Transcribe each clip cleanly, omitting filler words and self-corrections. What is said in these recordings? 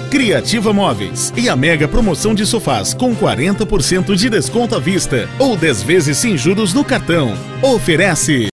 Criativa Móveis e a mega promoção de sofás com 40% de desconto à vista ou 10 vezes sem juros no cartão. Oferece.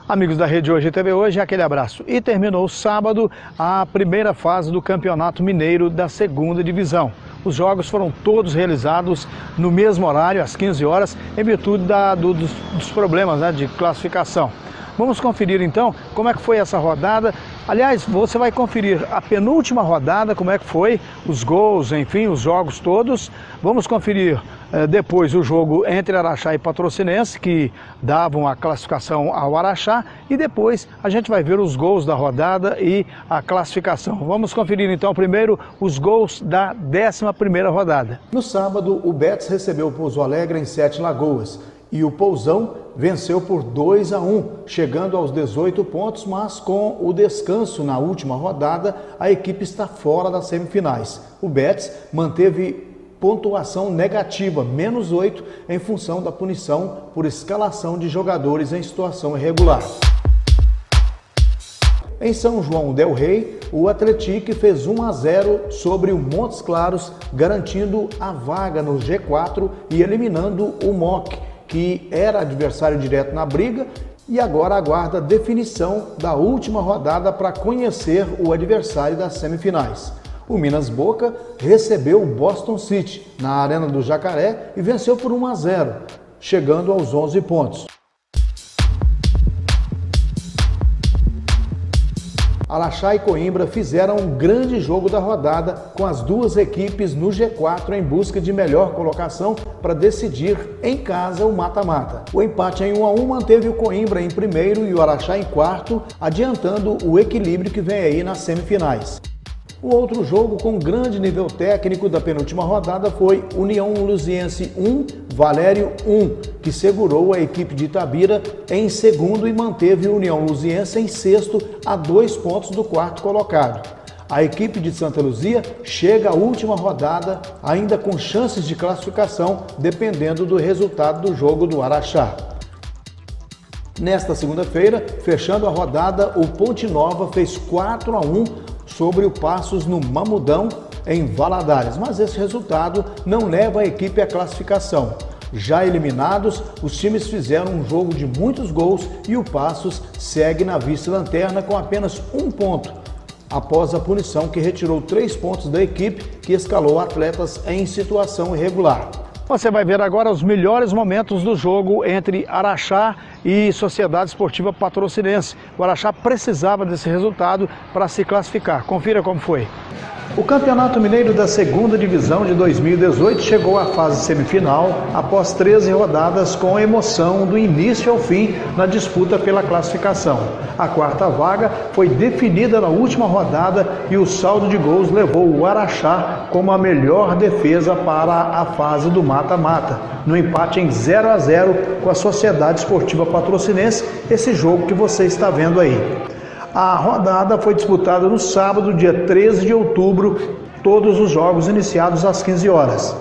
Amigos da Rede Hoje TV Hoje, aquele abraço. E terminou sábado a primeira fase do Campeonato Mineiro da 2ª Divisão. Os jogos foram todos realizados no mesmo horário, às 15 horas, em virtude dos problemas, de classificação. Vamos conferir então como é que foi essa rodada. Aliás, você vai conferir a penúltima rodada, como é que foi, os gols, enfim, os jogos todos. Vamos conferir depois o jogo entre Araxá e Patrocinense, que davam a classificação ao Araxá. E depois a gente vai ver os gols da rodada e a classificação. Vamos conferir então primeiro os gols da 11ª rodada. No sábado, o Betis recebeu o Pouso Alegre em 7 Lagoas. E o Pousão venceu por 2-1, chegando aos 18 pontos, mas com o descanso na última rodada, a equipe está fora das semifinais. O Betis manteve pontuação negativa, -8, em função da punição por escalação de jogadores em situação irregular. Em São João del Rei, o Atlético fez 1-0 sobre o Montes Claros, garantindo a vaga no G4 e eliminando o MOC, que era adversário direto na briga e agora aguarda a definição da última rodada para conhecer o adversário das semifinais. O Minas Boca recebeu o Boston City na Arena do Jacaré e venceu por 1-0, chegando aos 11 pontos. Araxá e Coimbra fizeram um grande jogo da rodada, com as duas equipes no G4 em busca de melhor colocação para decidir em casa o mata-mata. O empate em 1-1 manteve o Coimbra em primeiro e o Araxá em quarto, adiantando o equilíbrio que vem aí nas semifinais. O outro jogo com grande nível técnico da penúltima rodada foi União Luziense 1, Valério 1, que segurou a equipe de Itabira em segundo e manteve a União Luziense em sexto, a 2 pontos do quarto colocado. A equipe de Santa Luzia chega à última rodada ainda com chances de classificação, dependendo do resultado do jogo do Araxá. Nesta segunda-feira, fechando a rodada, o Ponte Nova fez 4-1 sobre o Passos no Mamudão, em Valadares, mas esse resultado não leva a equipe à classificação. Já eliminados, os times fizeram um jogo de muitos gols e o Passos segue na vice-lanterna com apenas 1 ponto, após a punição que retirou 3 pontos da equipe que escalou atletas em situação irregular. Você vai ver agora os melhores momentos do jogo entre Araxá e Sociedade Esportiva Patrocinense. O Araxá precisava desse resultado para se classificar. Confira como foi. O Campeonato Mineiro da 2ª Divisão de 2018 chegou à fase semifinal após 13 rodadas com emoção do início ao fim na disputa pela classificação. A 4ª vaga foi definida na última rodada e o saldo de gols levou o Araxá como a melhor defesa para a fase do mata-mata, no empate em 0-0 com a Sociedade Esportiva Patrocinense, esse jogo que você está vendo aí. A rodada foi disputada no sábado, dia 13 de outubro, todos os jogos iniciados às 15 horas.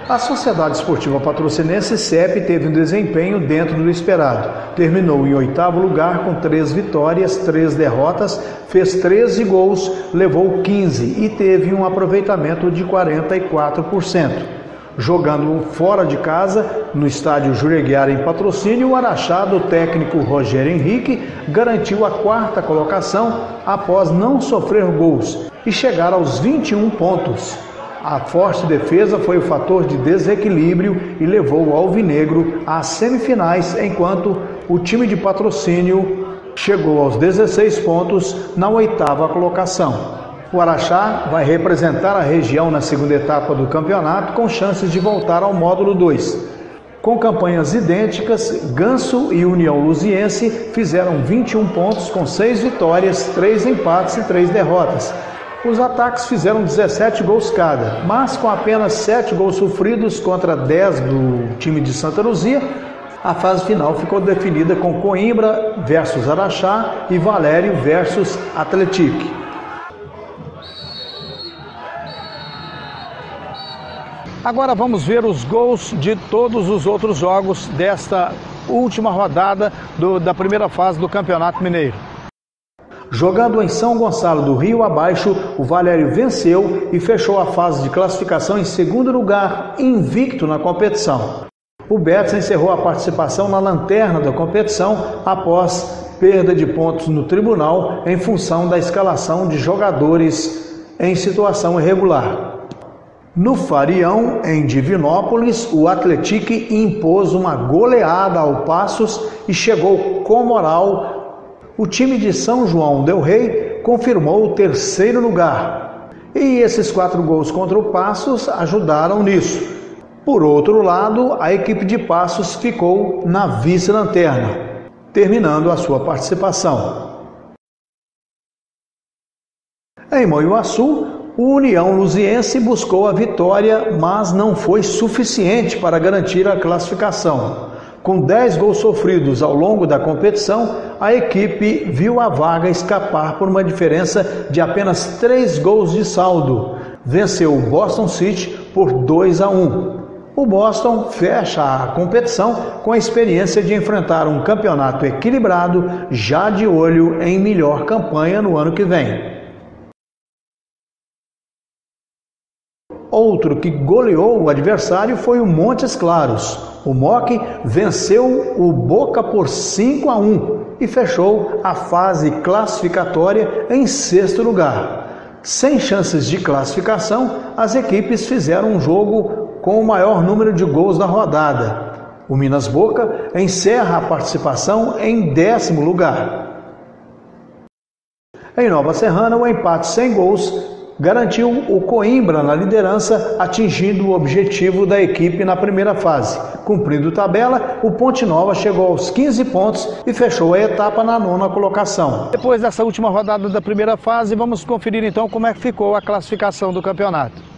A Sociedade Esportiva Patrocinense CEP teve um desempenho dentro do esperado. Terminou em 8º lugar com 3 vitórias, 3 derrotas, fez 13 gols, levou 15 e teve um aproveitamento de 44%. Jogando fora de casa, no estádio Jureguiara em Patrocínio, o Araxá do técnico Rogério Henrique garantiu a 4ª colocação após não sofrer gols e chegar aos 21 pontos. A forte defesa foi o fator de desequilíbrio e levou o Alvinegro às semifinais, enquanto o time de Patrocínio chegou aos 16 pontos na 8ª colocação. O Araxá vai representar a região na 2ª etapa do campeonato com chances de voltar ao módulo 2. Com campanhas idênticas, Ganso e União Luziense fizeram 21 pontos com 6 vitórias, 3 empates e 3 derrotas. Os ataques fizeram 17 gols cada, mas com apenas 7 gols sofridos contra 10 do time de Santa Luzia, a fase final ficou definida com Coimbra versus Araxá e Valério versus Atlético. Agora vamos ver os gols de todos os outros jogos desta última rodada da primeira fase do Campeonato Mineiro. Jogando em São Gonçalo do Rio Abaixo, o Valério venceu e fechou a fase de classificação em segundo lugar, invicto na competição. O Betis encerrou a participação na lanterna da competição após perda de pontos no tribunal em função da escalação de jogadores em situação irregular. No Farião, em Divinópolis, o Atlético impôs uma goleada ao Passos e chegou com moral. O time de São João del Rei confirmou o terceiro lugar. E esses 4 gols contra o Passos ajudaram nisso. Por outro lado, a equipe de Passos ficou na vice-lanterna, terminando a sua participação. Em Moiuaçu, o União Luziense buscou a vitória, mas não foi suficiente para garantir a classificação. Com 10 gols sofridos ao longo da competição, a equipe viu a vaga escapar por uma diferença de apenas 3 gols de saldo. Venceu o Boston City por 2-1. O Boston fecha a competição com a experiência de enfrentar um campeonato equilibrado, já de olho em melhor campanha no ano que vem. Outro que goleou o adversário foi o Montes Claros. O MOC venceu o Boca por 5-1 e fechou a fase classificatória em 6º lugar. Sem chances de classificação, as equipes fizeram um jogo com o maior número de gols da rodada. O Minas Boca encerra a participação em 10º lugar. Em Nova Serrana, o empate sem gols garantiu o Coimbra na liderança, atingindo o objetivo da equipe na primeira fase. Cumprindo tabela, o Ponte Nova chegou aos 15 pontos e fechou a etapa na 9ª colocação. Depois dessa última rodada da primeira fase, vamos conferir então como é que ficou a classificação do campeonato.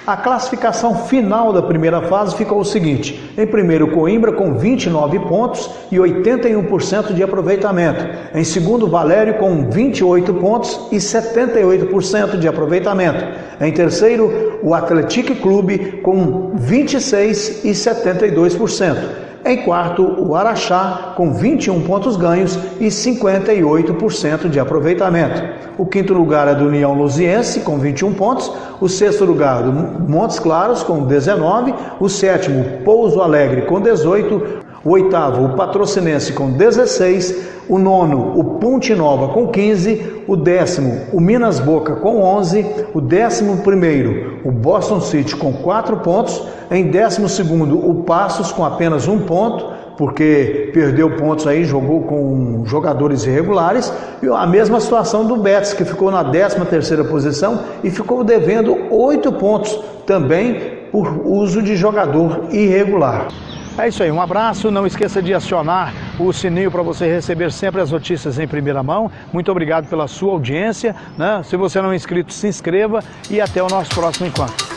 A classificação final da primeira fase ficou o seguinte: em primeiro, Coimbra com 29 pontos e 81% de aproveitamento. Em segundo, Valério com 28 pontos e 78% de aproveitamento. Em terceiro, o Atlético Clube com 26 e 72%. Em quarto, o Araxá, com 21 pontos ganhos e 58% de aproveitamento. O quinto lugar é do União Luziense, com 21 pontos. O sexto lugar, do Montes Claros, com 19. O sétimo, Pouso Alegre, com 18. O oitavo, o Patrocinense, com 16. O nono, o Ponte Nova, com 15. O 10º, o Minas Boca, com 11. O 11º, o Boston City, com 4 pontos. Em 12º, o Passos, com apenas 1 ponto, porque perdeu pontos aí, jogou com jogadores irregulares. E a mesma situação do Betis, que ficou na 13ª posição e ficou devendo 8 pontos, também por uso de jogador irregular. É isso aí, um abraço, não esqueça de acionar o sininho para você receber sempre as notícias em primeira mão. Muito obrigado pela sua audiência, né? Se você não é inscrito, se inscreva e até o nosso próximo encontro.